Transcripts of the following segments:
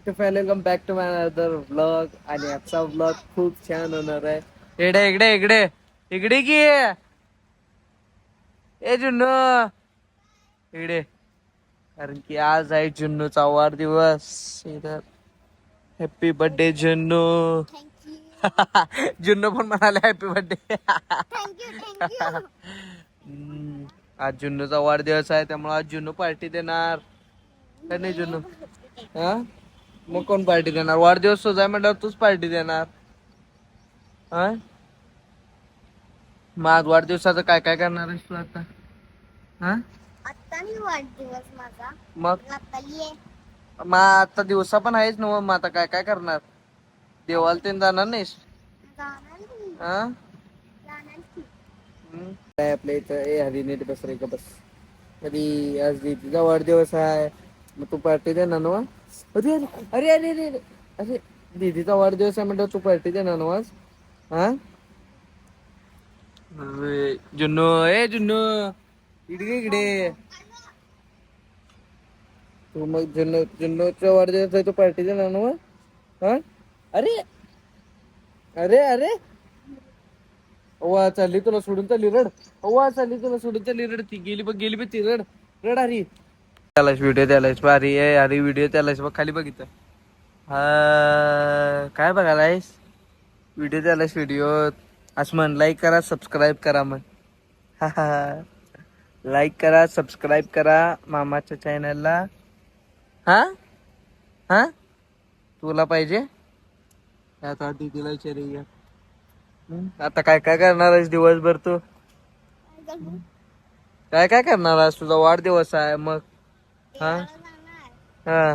Welcome back to my other vlog. आणि आजचा vlog खूप छान होणार आहे. इकडे इकडे इकडे इकडे की ए जुन्नू इकडे, कारण की आज आहे जुन्नूचा वाढदिवस. Happy birthday Junnu. जुन्नू पण म्हणाले हॅपी बर्थडे. आज जुन्नूचा वाढदिवस आहे, त्यामुळे आज जुन्नू पार्टी देणार का नाही जुन्नू? हा, मग कोण पार्टी देणार? वाढदिवस तुझा आहे म्हटल्यावर तूच पार्टी देणार. हा, मग आज वाढदिवसाचं काय काय करणार आहेस तू आता? हा, आता मी वाढदिवस माझा मग आता ये मग आता दिवसा पण आहेच ना, मग आता काय काय करणार? देवाला ते जाणार नाहीस? जाणार की हा, जाणार की काय आपल्या इथं ए हरी नीट बस रे का बस. कधी आज दीदीचा वाढदिवस आहे, मग तू पार्टी देणार ना? अरे अरे अरे अरे अरे अरे, दीदीचा वाढदिवस आहे म्हणतो तू पार्टी देणार ना आज? हा, जुन्नू ए जुन्नू इकडे इकडे. तू मग जुन्नूचा वाढदिवस आहे, तू पार्टी देणार ना मग? हा, अरे अरे अरे, अव्वा चालली तुला सोडून चालली रड. अव्वा चालली तुला सोडून चालली रड. ती गेली बघ, गेली बघ ती रड रड. हरी त्यालाच व्हिडिओ त्यालाच भारी आहे. अरे व्हिडिओ त्यालाच बघ, खाली बघितलं. काय बघायलायस? व्हिडिओ त्यालाच व्हिडिओ. असं म्हण, लाईक करा सबस्क्राईब करा म्हण. लाईक करा सबस्क्राईब करा मामाच्या चॅनलला. हा हा, तुला पाहिजे आता? दीदीला विचारूया. आता काय काय करणार आहेस दिवसभर तू? काय काय करणार आहेस? तुझा वाढदिवस आहे मग. हा हा,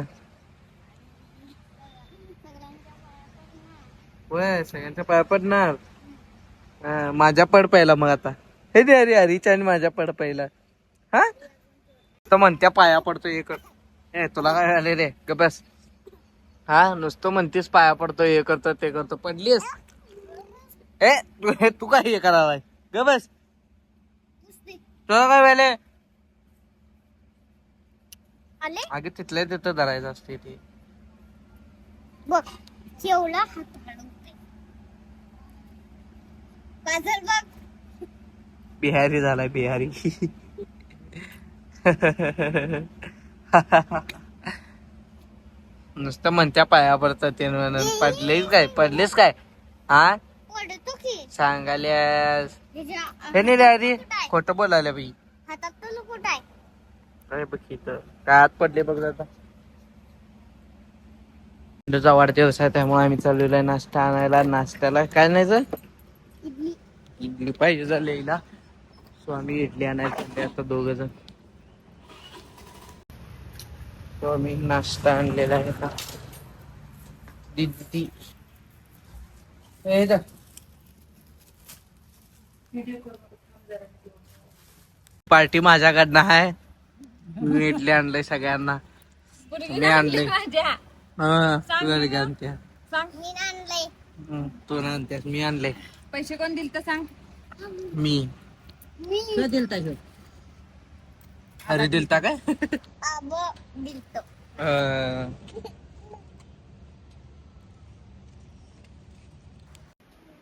होय सगळ्यांच्या पाया पडणार. माझ्या पड पहिला मग आता. हे दे अरे हरीच्या आणि माझ्या पड पहिला. हा, तर म्हणत्या पाया पडतो हे कर. ए तुला काय झाले रे? ग बस. हा, नुसतं म्हणतेस पाया पडतो हे करतो ते करतो. पडलीस? ए तू काय हे करायला? ग बस. तुला काय व्हायले? आले अगे तिथल्या तिथं धरायचं असते ते. बघ केवढा हात हलवते काजल बघ. बिहारी झालाय बिहारी. नुसतं म्हणत्या पाया पडतं ते म्हणून. पडलेस काय? पडलेस काय? हा, पडतो की सांगाल्यास त्याच्या हे नाही रे आधी खोटं बोलायला बाई. हातात तर कुठं आहे? काय बघ इथं काय हात पडले बघ आता. तुझा वाढदिवस आहे त्यामुळे आम्ही चाललेलो आहे नाश्ता आणायला. नाश्त्याला काय नाही, इडली इडली पाहिजे झाले हिला. सो आम्ही इडली आणायला चालले आता दोघ जण. तो आम्ही नाश्ता आणलेला आहे का दीदी. पार्टी माझ्याकडनं आहे. मी इडली आणलंय सगळ्यांना. मी आणले. हा, तू आणते. मी आणलंय. तू आणतेस, मी आणले. पैसे कोण दिल तर सांग. मी मी दिलता अरे दिलता काय? आब दिलतो.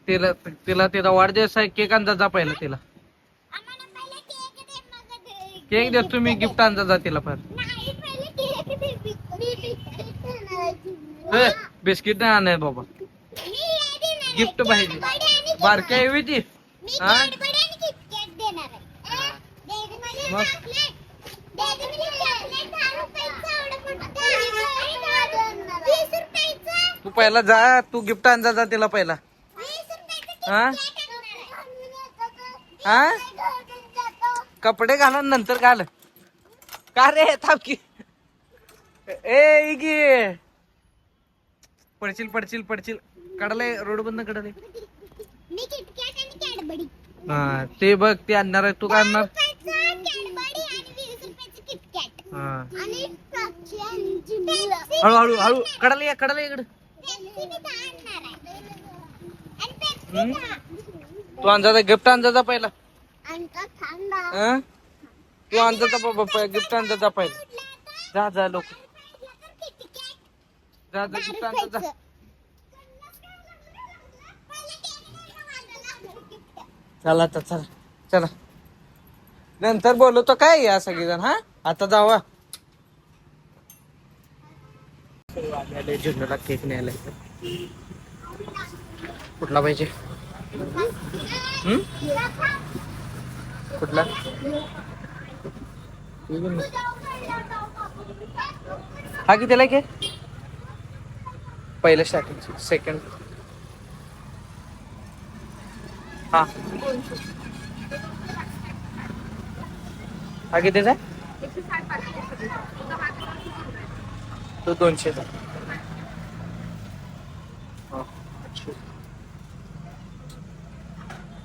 तिला तिला तिला वाढदिवस आहे. केक आणता जा पहिला तिला. आम्हाला पहिले केक दे मग दे. केक देतो तुम्ही, गिफ्ट आणता जा तिला पण. नाही पहिले केक दे. मी बिस्किट नाही आणाय बाबा, गिफ्ट पाहिजे. बारक्या येवी ती. हा, मग तू पहिला जा, तू गिफ्ट आणता जा तिला पहिला. हा हा, कपडे घाला नंतर घाल. का रे थांब की. ए इगी पडशील पडशील पडशील. कडलंय रोड बंद कडलंय. हा ते बघ ते आणणार आहे. तू काय आणणार? हा, हळूहळू हळू कडले कडले इकडे. तू आणजा गिफ्ट आणजा पहिला. हा, तू आणजा बाबा गिफ्ट आणजा पहिला. जा जा लोक जा जा दारू तिथं आता जा. प्यायचं. चला आता चला चला नंतर बोलवतो काय या सगळेजण हा आता जावा. आले जुन्नरला केक न्यायला. कुठला पाहिजे कुठला हा कितीला केक पहिलं स्टार्टिंग सेकंड हा हा कितीचा आहे तो 200चा.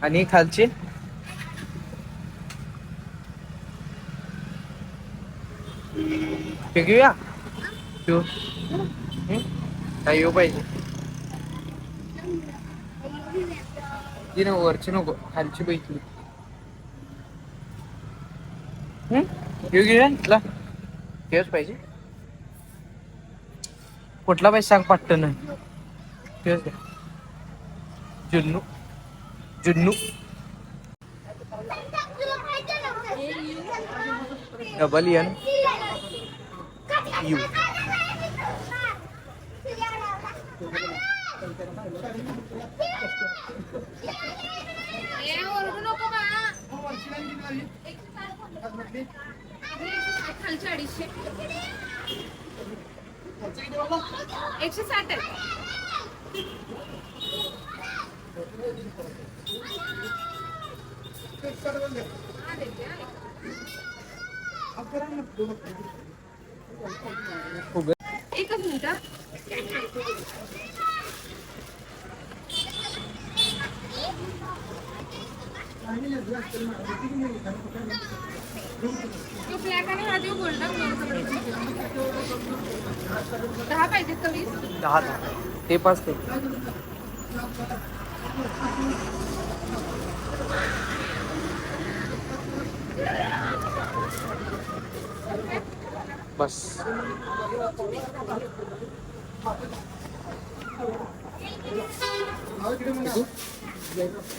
आणि खालची ते घेऊया तू काय येऊ पाहिजे ती ना वरची नको खालची पाहिजे. येऊ घेऊया तुला तेच पाहिजे कुठला पाहिजे सांग पट्टन तेच घ्या. जुन्नू जुन्नू डबल यू खालचे 250 160 आहे. एकच मिनिट तो ब्लॅक आणि हा देऊ गोल्डन 10 पाहिजेत का 20? 10 ते 5 ते बस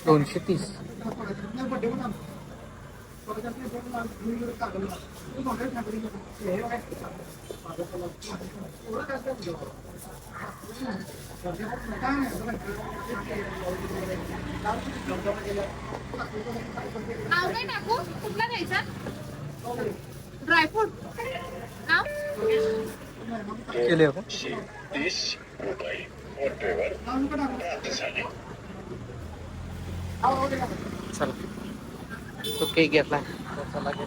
230. आवडे टाकू कुठला घ्यायचा ड्रायफ्रूट नाव केले हो चल तो केक घेतला चला घे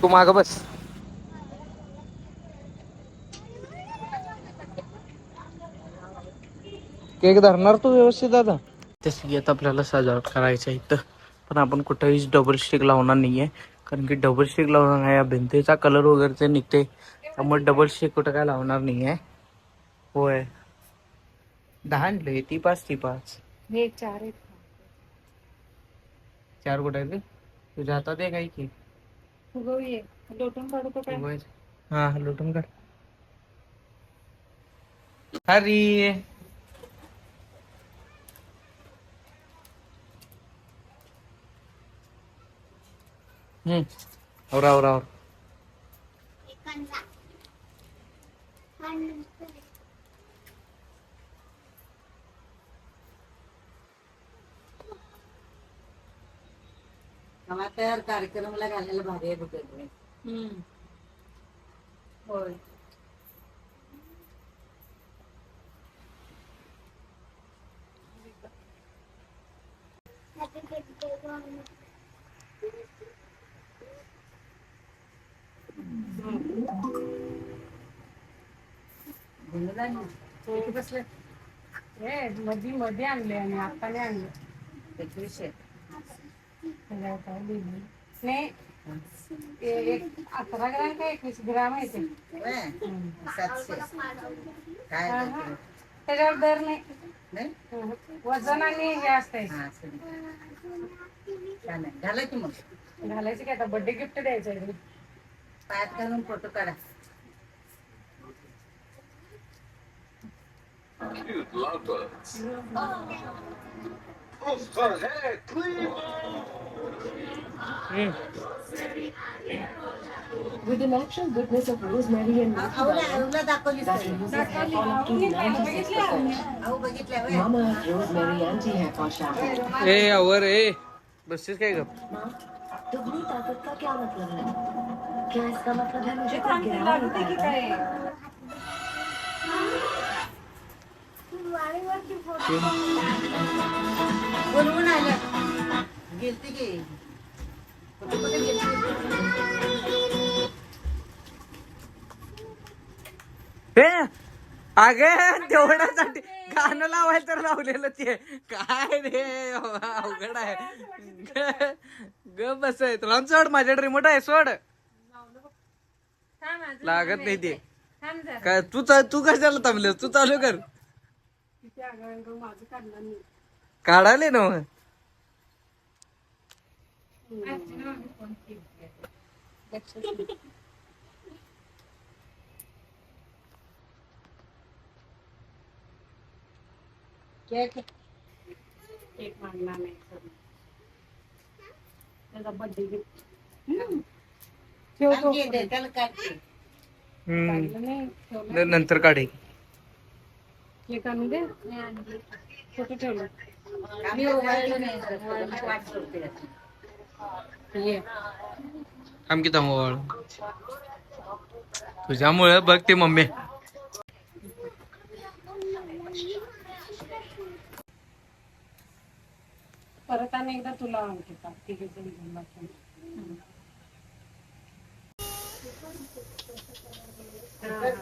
तू माग बस. केक धरणार तू व्यवस्थित दादा. तशी आता आपल्याला सजावट करायचं इथं पण आपण कुठेही डबल स्टिक लावणार नाहीये कारण की डबल स्टिक लावणार या भिंतीचा कलर वगैरे ते निघते त्यामुळे डबल स्टिक कुठं काय लावणार नाहीये. होय 10 आणले ती 5 ती 5 हे 4 आहेत 4 कुठे आहे ते तुझ्या हातात आहे काय की फुगवूये लोटून काढू का काय? हा लोटून काढ. हरी और मला तर कार्यक्रमाला घालायला भारी आहे बघ. होय बसले हे मध्ये आणले आणि आता नाही आणले 2100 नाही 11 ग्राम का 21 ग्राम आहे ते 700 काय त्याच्यावर दर नाही नाही वजन आणि हे असते हा छान आहे घाला की मग घालायचे की आता बर्थडे गिफ्ट द्यायचं पायात घालून फोटो काढा हम्म. With the natural goodness of rosemary and आऊला दाखवलीस that का? reduces hair fall up to 96%. आऊ बघितल्या व्हय? Mama Earth Rosemary Anti-Hair Fall Shampoo. ए आवर ए बसशीस काय ग माँ, दुगनी ताकत का क्या मतलब है? क्या इसका मतलब है मुझे कोई गिरा नहीं पाएगा? बोलवून आलं गेलती की कुठे कुठे गेलती ए अगे तेवढ्यासाठी गाणं लावायला तर लावलेलं ते काय रे अवघड आहे ग बस आहे तुला सोड माझ्याकडे रिमोट आहे सोड लागत नाही ते काय तू कशाला थांबले तू चालू कर किती आगळं माझं काढलं नाही. काढाले ना मग एक मागणार नाही सगळं. त्याचा बर्थडे ठेवतो त्याला काढते हम्म. नाही ठेवलं नंतर काढे केक आणू दे कुठे ठेवलं आम्ही ओवाळलं नाही वाट सोडते ये आमकी थांबवा तुझ्यामुळे बघ ते मम्मी परत आणि एकदा तुला आणते का तिघे जण घेऊन बसून.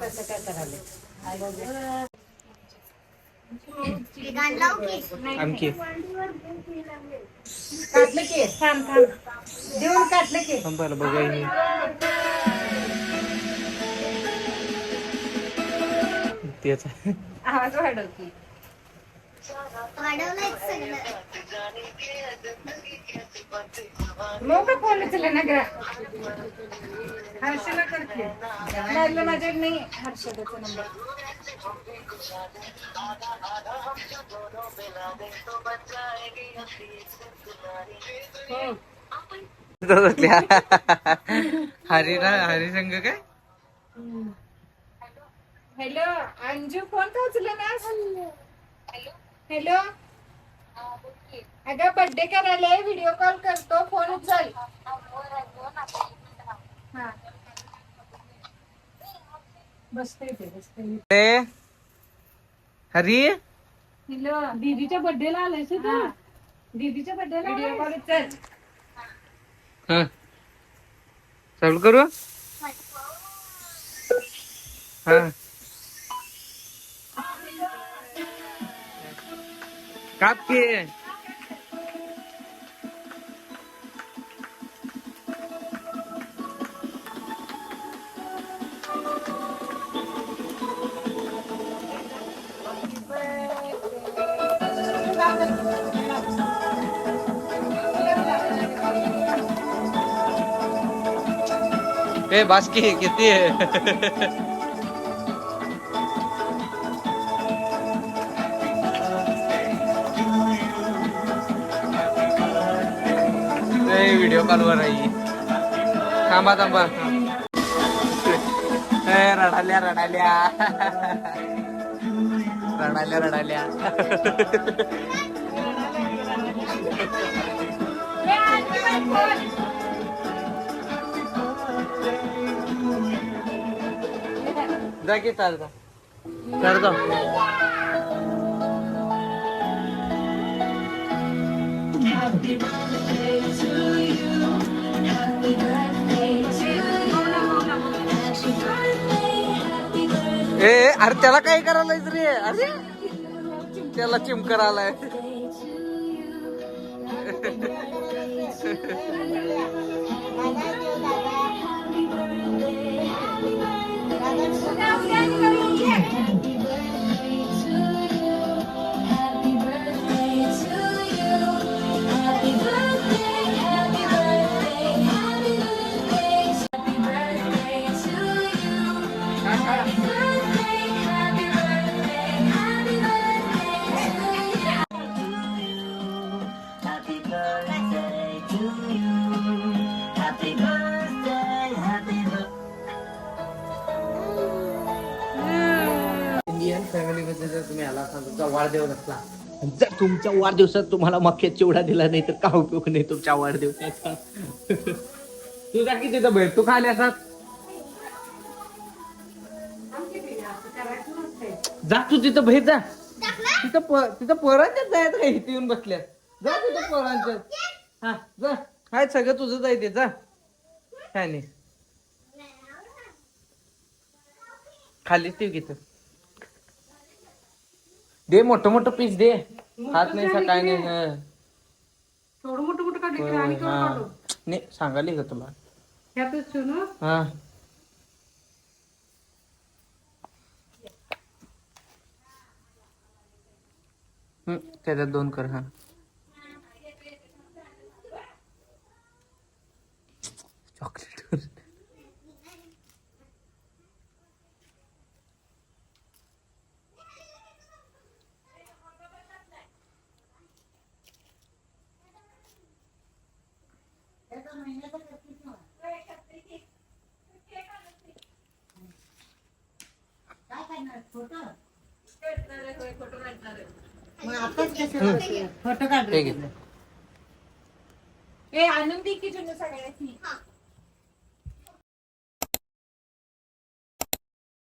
कसं काय करायला गाणं लावू की? आमकी काढलं की थांब थांब देऊन काढलं की थांबायला बघाय तेच आहे. आवाज वाढव की वाढवलंय सगळं. मग का फोन उचलला ना ग हर्षला करते लागलं माझ्याकडे नाही हर्षदाचा नंबर हरी संघ काय हॅलो अंजू फोन का उचलला ना हॅलो अगं बर्थडे करायला व्हिडिओ कॉल करतो फोन उचल हा बसते ते बसते ए, हरी हॅलो दीदीच्या बर्थडेला आलायस तू दीदीच्या बर्थडेला व्हिडिओ कॉल उचल हा चालू करू हा काप की ए बास्की किती आहे व्हिडिओ कॉलवर आहे थांबा थांबा रडाल्या रडाल्या रडाल्या रडाल्या जा की चालता चालता ए अरे त्याला काय करायलाय रे अरे त्याला चिमकर आलाय मध्ये जर तुम्ही आला असाल तुमचा वाढदिवस असला जर तुमच्या वाढदिवसात तुम्हाला मक्याचा चिवडा दिला नाही तर काय उपयोग नाही तुमच्या वाढदिवसाचा. तू जा की तिथं भेट तू खाली असतात जा तू तिथं भेट जा तिथं पोरांच्याच जायचं काय इथे येऊन बसल्या जा तिथं पोरांच्यात हा जा हाय सगळं तुझं जायते जा काय नाही खाली ती तिथं दे मोठं पीस दे हात नाही सकाळी नाही थोडं मोठं काढले आणि केवढं हा. काढू नाही सांगाली का तुला ह्यातच ठेवू ना हा त्याच्यात 2 कर हा चॉकलेट मग आताच कसं फोटो काढ ठीक आहे ए आनंदी की सगळ्याची